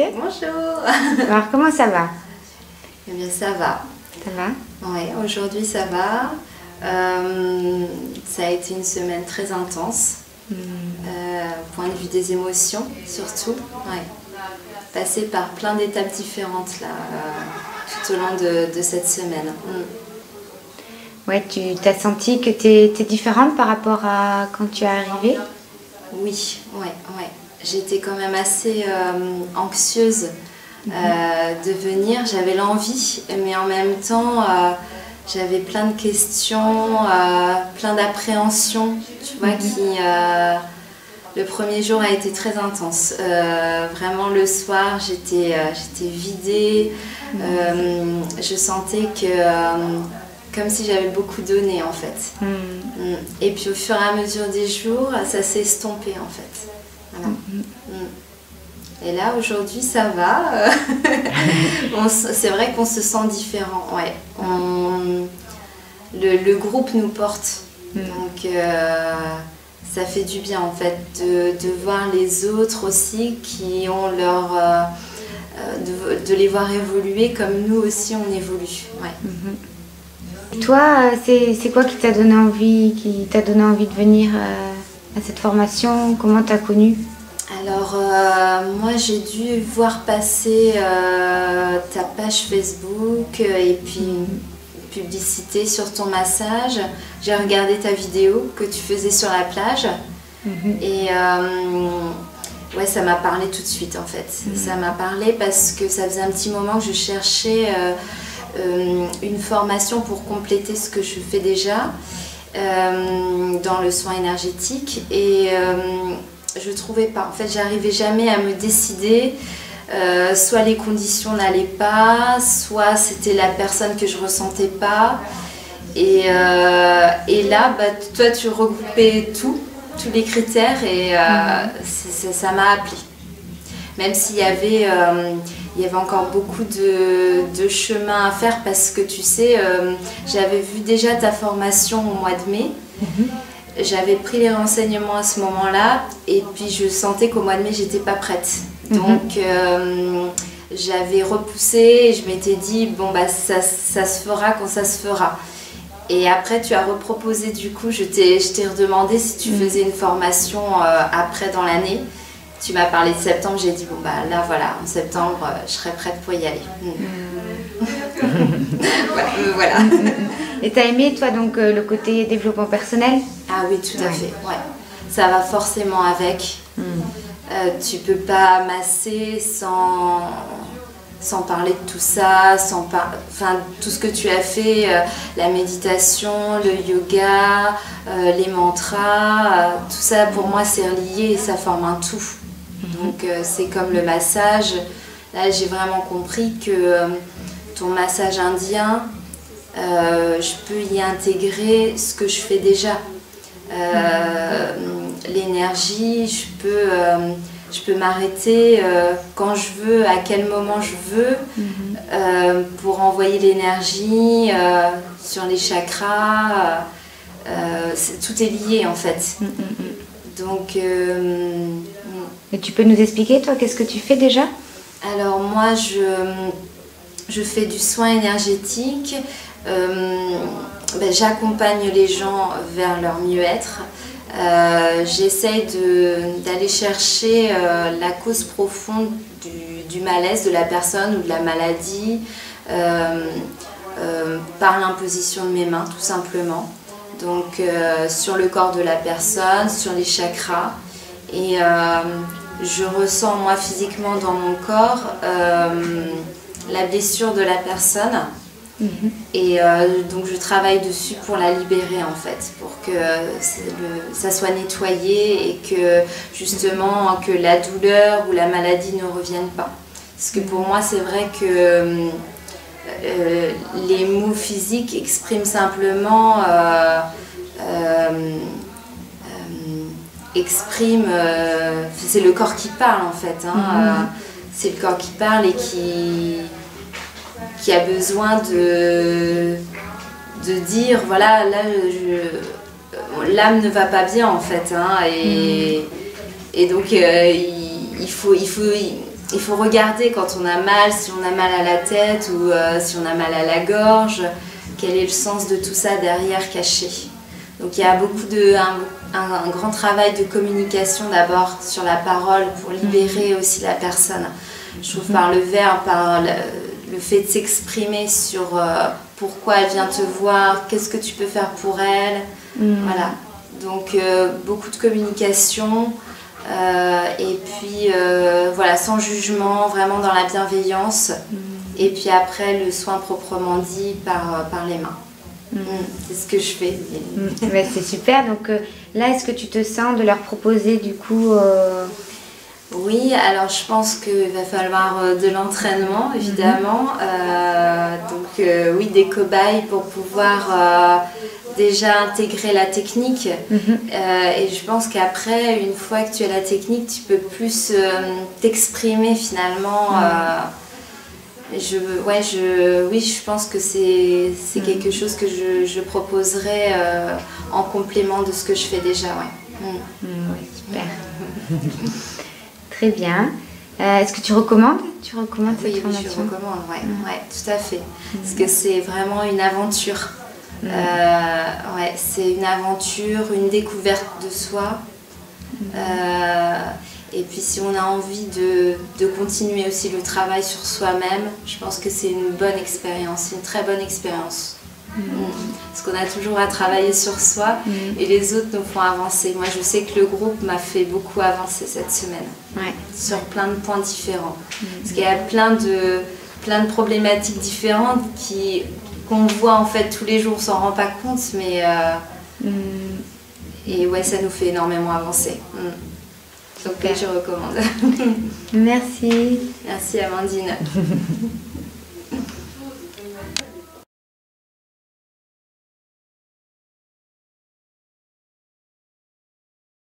Bonjour. Alors, comment ça va? Eh bien, ça va. Ça va? Oui, aujourd'hui ça va. Ça a été une semaine très intense. Point de vue des émotions, surtout. Ouais. Passé par plein d'étapes différentes là, tout au long de cette semaine. Ouais, tu t'as senti que tu es différente par rapport à quand tu es arrivée? Oui, ouais. J'étais quand même assez anxieuse de venir. J'avais l'envie, mais en même temps, j'avais plein de questions, plein d'appréhensions, tu vois, le premier jour a été très intense. Vraiment, le soir, j'étais vidée. Je sentais comme si j'avais beaucoup donné, en fait. Et puis, au fur et à mesure des jours, ça s'est estompé, en fait. Voilà. Et là, aujourd'hui, ça va. C'est vrai qu'on se sent différent. Ouais. Le groupe nous porte. Donc, ça fait du bien, en fait, de voir les autres aussi qui ont leur... de les voir évoluer comme nous aussi, on évolue. Ouais. Toi, c'est quoi qui t'a donné envie, de venir à cette formation? Comment t'as connu? Alors, moi j'ai dû voir passer ta page Facebook et puis une publicité sur ton massage. J'ai regardé ta vidéo que tu faisais sur la plage et ouais, ça m'a parlé tout de suite en fait. Ça m'a parlé parce que ça faisait un petit moment que je cherchais une formation pour compléter ce que je fais déjà dans le soin énergétique et je trouvais pas. En fait, j'arrivais jamais à me décider. Soit les conditions n'allaient pas, soit c'était la personne que je ressentais pas. Et là, toi, tu regroupais tous les critères et ça m'a appelé. Même s'il y avait encore beaucoup de chemin à faire parce que tu sais, j'avais vu déjà ta formation au mois de mai. J'avais pris les renseignements à ce moment-là et puis je sentais qu'au mois de mai, j'étais pas prête. Donc j'avais repoussé et je m'étais dit, bon, bah, ça se fera quand ça se fera. Et après, tu as reproposé, du coup, je t'ai redemandé si tu faisais une formation après dans l'année. Tu m'as parlé de septembre, j'ai dit, bon, bah là, voilà, en septembre, je serai prête pour y aller. Voilà. Et t'as aimé, toi, donc, le côté développement personnel? Ah oui, tout à fait, ouais. Ça va forcément avec. Tu peux pas masser sans parler de tout ça, enfin, tout ce que tu as fait, la méditation, le yoga, les mantras, tout ça, pour moi, c'est relié et ça forme un tout. Donc, c'est comme le massage. Là, j'ai vraiment compris que ton massage indien, je peux y intégrer ce que je fais déjà. L'énergie, je peux m'arrêter quand je veux, à quel moment je veux, pour envoyer l'énergie sur les chakras. Tout est lié en fait. Donc, Et tu peux nous expliquer, toi, qu'est-ce que tu fais déjà? Alors moi, je fais du soin énergétique. J'accompagne les gens vers leur mieux-être. J'essaye d'aller chercher la cause profonde du malaise de la personne ou de la maladie par l'imposition de mes mains, tout simplement. Donc sur le corps de la personne, sur les chakras. Et je ressens moi physiquement dans mon corps la blessure de la personne. Et donc je travaille dessus pour la libérer en fait, pour que ça soit nettoyé et que justement que la douleur ou la maladie ne revienne pas. Parce que pour moi c'est vrai que les mots physiques expriment simplement c'est le corps qui parle en fait, hein. C'est le corps qui parle et qui a besoin de dire voilà, là l'âme ne va pas bien en fait, hein, et donc il faut il faut regarder quand on a mal, si on a mal à la tête ou si on a mal à la gorge, quel est le sens de tout ça derrière caché. Donc il y a un grand travail de communication d'abord sur la parole pour libérer aussi la personne. Je trouve par le verbe, par le fait de s'exprimer sur pourquoi elle vient te voir, qu'est-ce que tu peux faire pour elle. Voilà. Donc beaucoup de communication et puis voilà, sans jugement, vraiment dans la bienveillance. Et puis après le soin proprement dit par les mains. C'est ce que je fais. Ben, c'est super. Donc là, est-ce que tu te sens de leur proposer du coup Oui, alors je pense qu'il va falloir de l'entraînement, évidemment. Donc oui, des cobayes pour pouvoir déjà intégrer la technique. Et je pense qu'après, une fois que tu as la technique, tu peux plus t'exprimer finalement. Je pense que c'est quelque chose que je proposerai en complément de ce que je fais déjà. Super. Très bien. Est-ce que tu recommandes cette formation? Oui, je recommande, ouais, tout à fait. Parce que c'est vraiment une aventure. C'est une aventure, une découverte de soi. Et puis si on a envie de continuer aussi le travail sur soi-même, je pense que c'est une bonne expérience, une très bonne expérience. Parce qu'on a toujours à travailler sur soi et les autres nous font avancer. Moi je sais que le groupe m'a fait beaucoup avancer cette semaine, sur plein de points différents. Parce qu'il y a plein de problématiques différentes qu'on voit en fait tous les jours, on s'en rend pas compte, mais et ouais, ça nous fait énormément avancer. Donc je recommande. Merci. Merci Amandine.